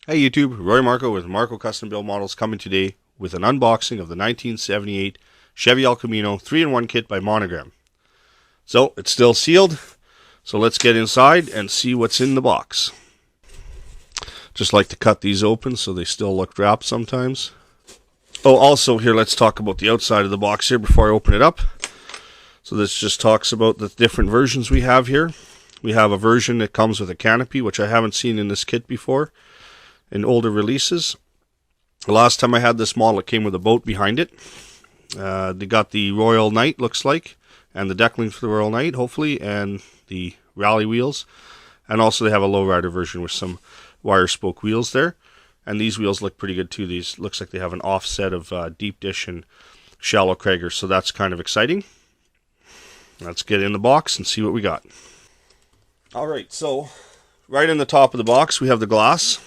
Hey YouTube, Marko with Marko Custom Build Models coming today with an unboxing of the 1978 Chevy Camino 3-in-1 kit by Monogram. So it's still sealed, so let's get inside and see what's in the box. Just like to cut these open so they still look wrapped sometimes. Oh, also here, let's talk about the outside of the box here before I open it up. So this just talks about the different versions we have here. We have a version that comes with a canopy, which I haven't seen in this kit before in older releases. The last time I had this model, it came with a boat behind it. They got the Royal Knight, looks like, and the deckling for the Royal Knight, hopefully, and the rally wheels. And also they have a lowrider version with some wire spoke wheels there. And these wheels look pretty good too. These looks like they have an offset of deep dish and shallow Kragers, so that's kind of exciting. Let's get in the box and see what we got. Alright, so right in the top of the box we have the glass.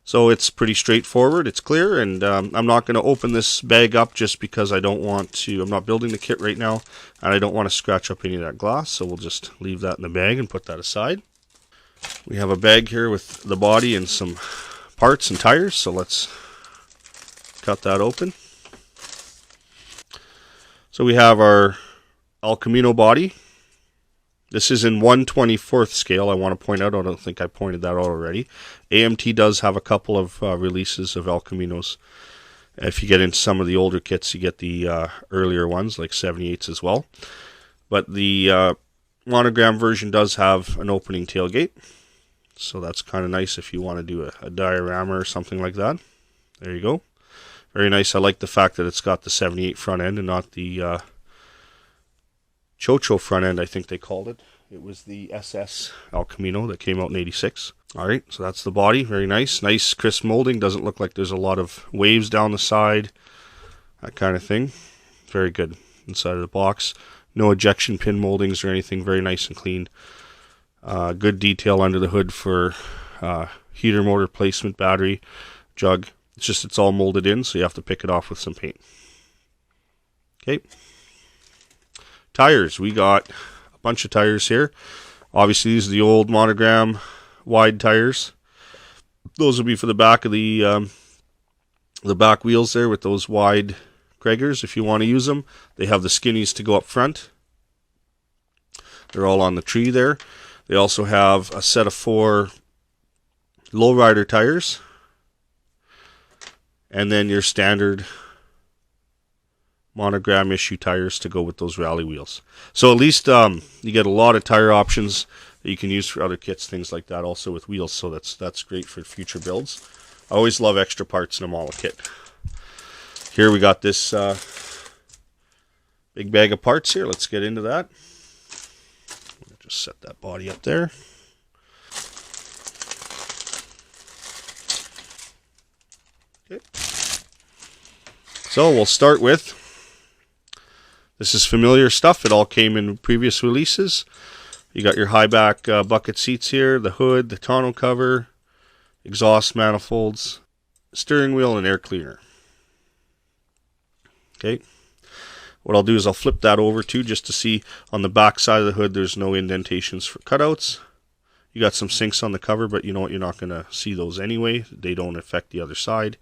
So it's pretty straightforward, it's clear, and I'm not going to open this bag up just because I don't want to, I'm not building the kit right now, and I don't want to scratch up any of that glass, so we'll just leave that in the bag and put that aside. We have a bag here with the body and some parts and tires, so let's cut that open. So we have our Camino body. This is in 1/24th scale. I want to point out, I don't think I pointed that out already. AMT does have a couple of releases of Caminos. If you get into some of the older kits, you get the earlier ones, like 78s as well. But the Monogram version does have an opening tailgate. So that's kind of nice if you want to do a diorama or something like that. There you go. Very nice. I like the fact that it's got the 78 front end and not the Chocho front end, I think they called it. It was the SS Camino that came out in 86. Alright, so that's the body. Very nice. Nice crisp molding. Doesn't look like there's a lot of waves down the side. That kind of thing. Very good inside of the box. No ejection pin moldings or anything. Very nice and clean. Good detail under the hood for heater motor placement, battery, jug. It's just it's all molded in, so you have to pick it off with some paint. Okay. Tires. We got a bunch of tires here. Obviously, these are the old Monogram wide tires. Those will be for the back of the back wheels there with those wide Kragers if you want to use them. They have the skinnies to go up front. They're all on the tree there. They also have a set of 4 lowrider tires. And then your standard Monogram issue tires to go with those rally wheels. So at least you get a lot of tire options that you can use for other kits, things like that, also with wheels. So that's great for future builds. I always love extra parts in a model kit. Here we got this big bag of parts here. Let's get into that. Just set that body up there. Okay. So we'll start with, this is familiar stuff. It all came in previous releases. You got your high back bucket seats here, the hood, the tonneau cover, exhaust manifolds, steering wheel, and air cleaner. Okay. What I'll do is I'll flip that over too, just to see on the back side of the hood there's no indentations for cutouts. You got some sinks on the cover, but you know what, you're not going to see those anyway. They don't affect the other side.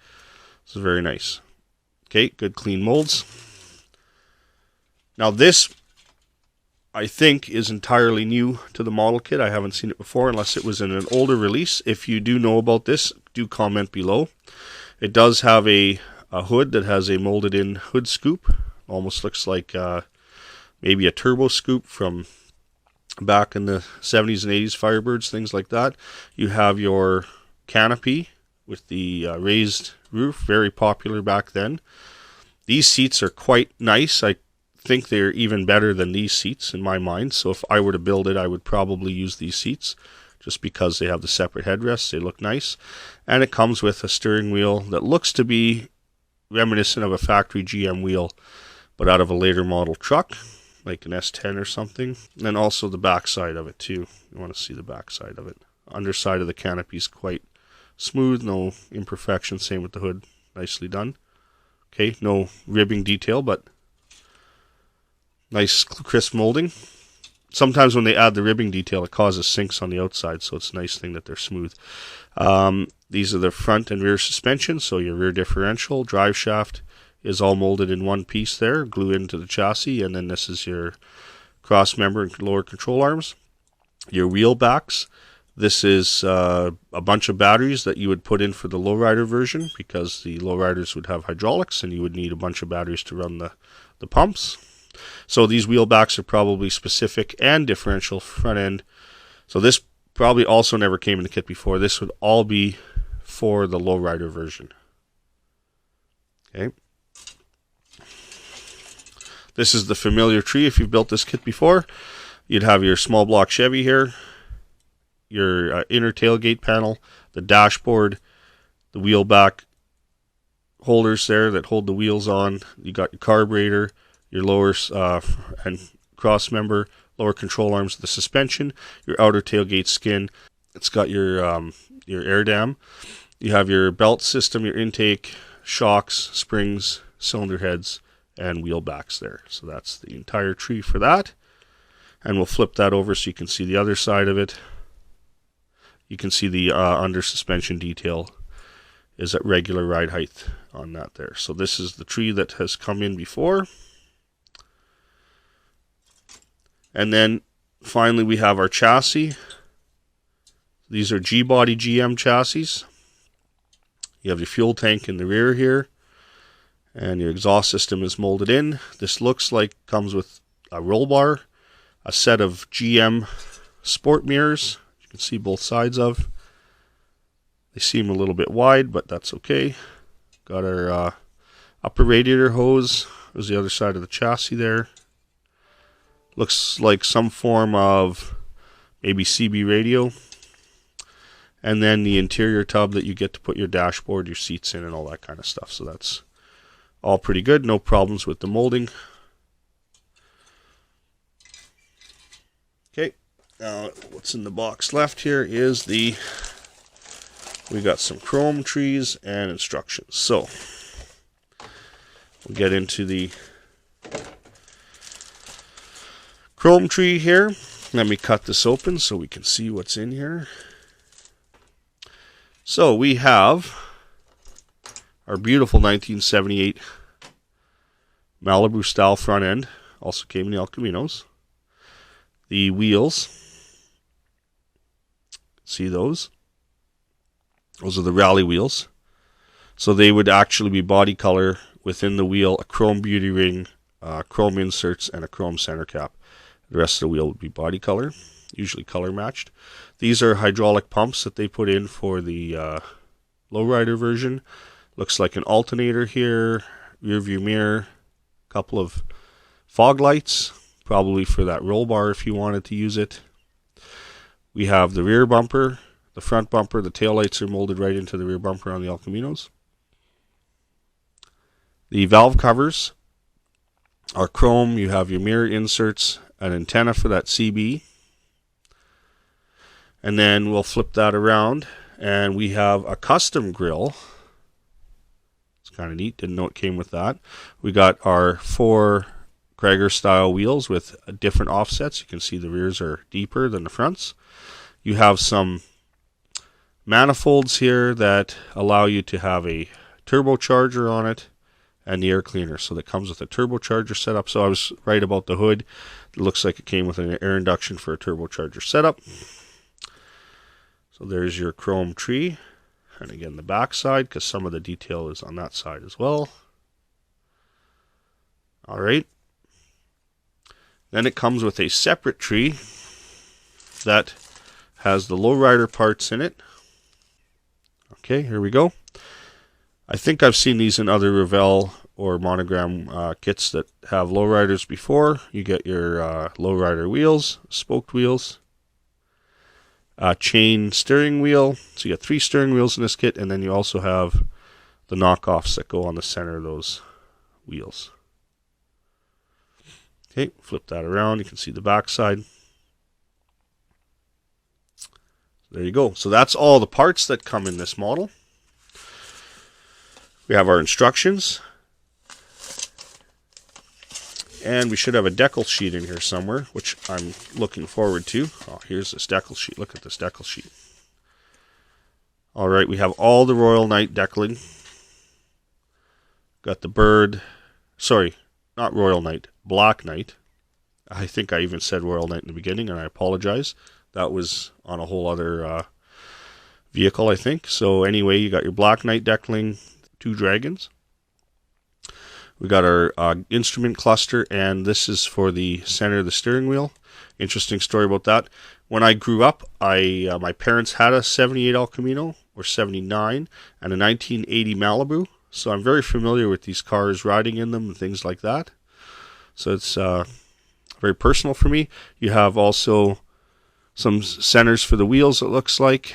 This is very nice. Okay, good clean molds. Now this, I think, is entirely new to the model kit. I haven't seen it before unless it was in an older release. If you do know about this, do comment below. It does have a hood that has a molded in hood scoop. Almost looks like maybe a turbo scoop from back in the 70s and 80s, Firebirds, things like that. You have your canopy with the raised roof, very popular back then. These seats are quite nice. I think they're even better than these seats in my mind. So if I were to build it, I would probably use these seats just because they have the separate headrests. They look nice. And it comes with a steering wheel that looks to be reminiscent of a factory GM wheel, but out of a later model truck, like an S10 or something. And also the back side of it too. You want to see the back side of it. Underside of the canopy is quite smooth, no imperfections. Same with the hood, nicely done. Okay, no ribbing detail, but nice crisp molding. sometimes when they add the ribbing detail, it causes sinks on the outside, so it's a nice thing that they're smooth. These are the front and rear suspension, so your rear differential, drive shaft is all molded in one piece there, glue into the chassis, and then this is your cross member and lower control arms. Your wheel backs, this is a bunch of batteries that you would put in for the lowrider version, because the lowriders would have hydraulics and you would need a bunch of batteries to run the pumps. So these wheel backs are probably specific and differential front end. So this probably also never came in the kit before. This would all be for the lowrider version. Okay. This is the familiar tree if you've built this kit before. You'd have your small block Chevy here, your inner tailgate panel, the dashboard, the wheel back holders there that hold the wheels on. You got your carburetor, your lower and cross member, lower control arms of the suspension, your outer tailgate skin. It's got your air dam. You have your belt system, your intake, shocks, springs, cylinder heads, and wheel backs there. So that's the entire tree for that. And we'll flip that over so you can see the other side of it. You can see the under suspension detail is at regular ride height on that there. So this is the tree that has come in before. And then finally we have our chassis. These are G-body GM chassis. You have your fuel tank in the rear here, and your exhaust system is molded in. This looks like comes with a roll bar, a set of GM sport mirrors you can see both sides of. They seem a little bit wide, but that's okay. Got our upper radiator hose. There's the other side of the chassis there. Looks like some form of maybe CB radio. And then the interior tub that you get to put your dashboard, your seats in, and all that kind of stuff. So that's all pretty good. No problems with the molding. Okay, now what's in the box left here is we got some chrome trees and instructions. So we'll get into the chrome tree here. Let me cut this open so we can see what's in here. So we have our beautiful 1978 Malibu style front end. Also came in the El Caminos. The wheels. See those? Those are the rally wheels. So they would actually be body color within the wheel, a chrome beauty ring, chrome inserts, and a chrome center cap. The rest of the wheel would be body color, usually color matched. These are hydraulic pumps that they put in for the lowrider version. Looks like an alternator here, rear view mirror, a couple of fog lights, probably for that roll bar if you wanted to use it. We have the rear bumper, the front bumper, the tail lights are molded right into the rear bumper on the El Caminos. The valve covers are chrome. You have your mirror inserts, an antenna for that CB. And then we'll flip that around and we have a custom grille. It's kind of neat, didn't know it came with that. We got our 4 Krager style wheels with different offsets. You can see the rears are deeper than the fronts. You have some manifolds here that allow you to have a turbocharger on it and the air cleaner. So that comes with a turbocharger setup. So I was right about the hood. It looks like it came with an air induction for a turbocharger setup. So there's your chrome tree. And again, the back side, because some of the detail is on that side as well. All right. Then it comes with a separate tree that has the lowrider parts in it. Okay, here we go. I think I've seen these in other Revell or Monogram kits that have lowriders before. You get your lowrider wheels, spoked wheels, chain steering wheel. So you got 3 steering wheels in this kit, and then you also have the knockoffs that go on the center of those wheels. Okay, flip that around. You can see the back side. There you go. So that's all the parts that come in this model. We have our instructions. And we should have a decal sheet in here somewhere, which I'm looking forward to. Oh, here's this decal sheet. Look at this decal sheet. All right, we have all the Royal Knight decaling. Got the bird. Sorry, not Royal Knight. Black Knight. I think I even said Royal Knight in the beginning, and I apologize. That was on a whole other vehicle, I think. So anyway, you got your Black Knight decaling, 2 dragons. We got our instrument cluster, and this is for the center of the steering wheel. Interesting story about that. When I grew up, my parents had a 78 El Camino, or 79, and a 1980 Malibu. So I'm very familiar with these cars, riding in them and things like that. So it's very personal for me. You have also some centers for the wheels, it looks like.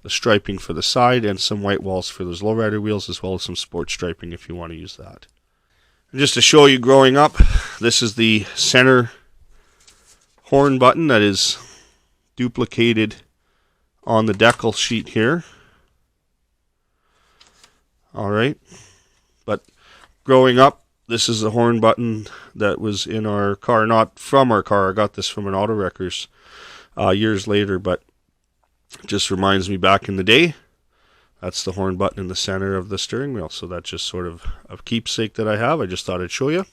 The striping for the side, and some white walls for those lowrider wheels, as well as some sport striping if you want to use that. And just to show you growing up, this is the center horn button that is duplicated on the decal sheet here. Alright, but growing up, this is the horn button that was in our car, not from our car. I got this from an auto wreckers years later, but it just reminds me back in the day. That's the horn button in the center of the steering wheel. So that's just sort of a keepsake that I have. I just thought I'd show you.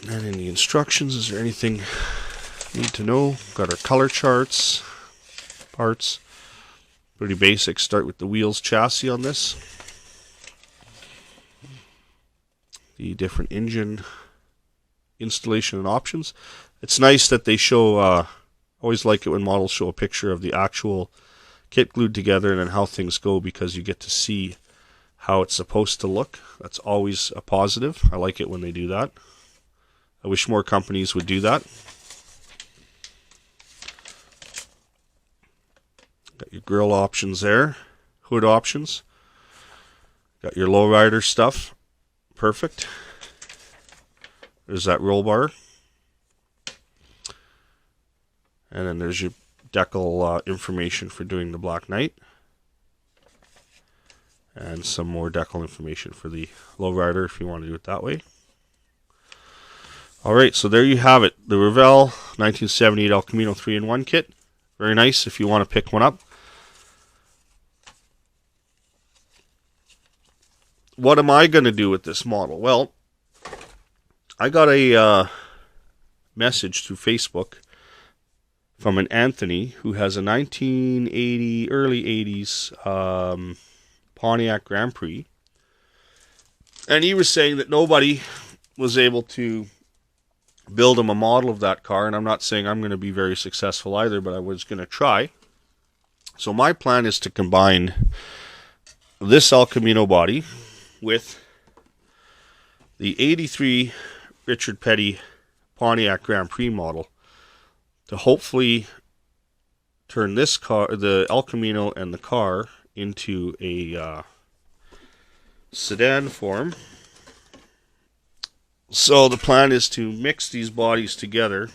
And in the instructions, is there anything you need to know? Got our color charts, parts. Pretty basic. Start with the wheels, chassis on this. The different engine installation and options. It's nice that they show, always like it when models show a picture of the actual kit glued together and then how things go, because you get to see how it's supposed to look. That's always a positive. I like it when they do that. I wish more companies would do that. Got your grille options there, hood options. Got your lowrider stuff. Perfect. There's that roll bar. And then there's your decal information for doing the Black Knight. And some more decal information for the lowrider if you want to do it that way. Alright, so there you have it. The Revell 1978 El Camino 3-in-1 kit. Very nice if you want to pick one up. What am I going to do with this model? Well, I got a message through Facebook from an Anthony who has a 1980, early 80s Pontiac Grand Prix. And he was saying that nobody was able to build him a model of that car. And I'm not saying I'm going to be very successful either, but I was going to try. So my plan is to combine this El Camino body with the 83 Richard Petty Pontiac Grand Prix model to hopefully turn this car, the El Camino and the car, into a sedan form. So the plan is to mix these bodies together.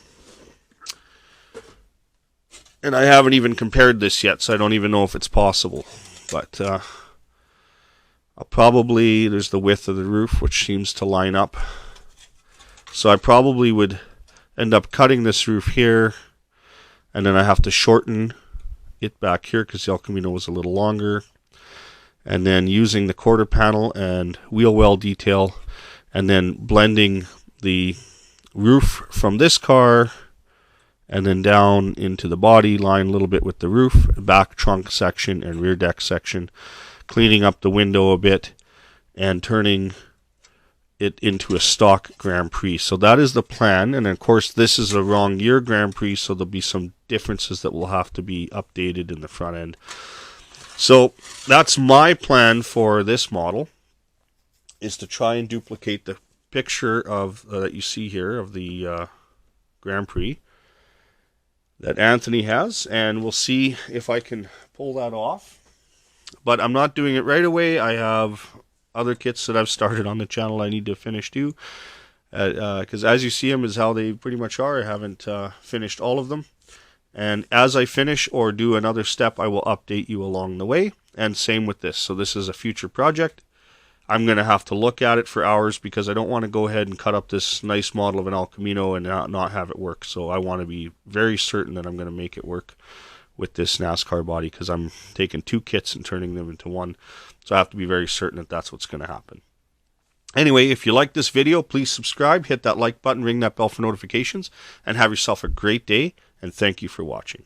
And I haven't even compared this yet, so I don't even know if it's possible. But I'll probably, there's the width of the roof, which seems to line up. So I probably would end up cutting this roof here, and then I have to shorten it back here because the El Camino was a little longer. And then using the quarter panel and wheel well detail, and then blending the roof from this car and then down into the body, line a little bit with the roof, back trunk section and rear deck section, cleaning up the window a bit and turning it into a stock Grand Prix. So that is the plan. And of course this is a wrong year Grand Prix, so there'll be some differences that will have to be updated in the front end. So that's my plan for this model, is to try and duplicate the picture of that you see here of the Grand Prix that Anthony has, and we'll see if I can pull that off. But I'm not doing it right away. I have other kits that I've started on the channel I need to finish too, because as you see them is how they pretty much are. I haven't finished all of them, and as I finish or do another step, I will update you along the way. And same with this. So this is a future project. I'm going to have to look at it for hours because I don't want to go ahead and cut up this nice model of an El Camino and not have it work. So I want to be very certain that I'm going to make it work with this NASCAR body, because I'm taking 2 kits and turning them into one. So I have to be very certain that that's what's going to happen. Anyway, if you like this video, please subscribe, hit that like button, ring that bell for notifications, and have yourself a great day, and thank you for watching.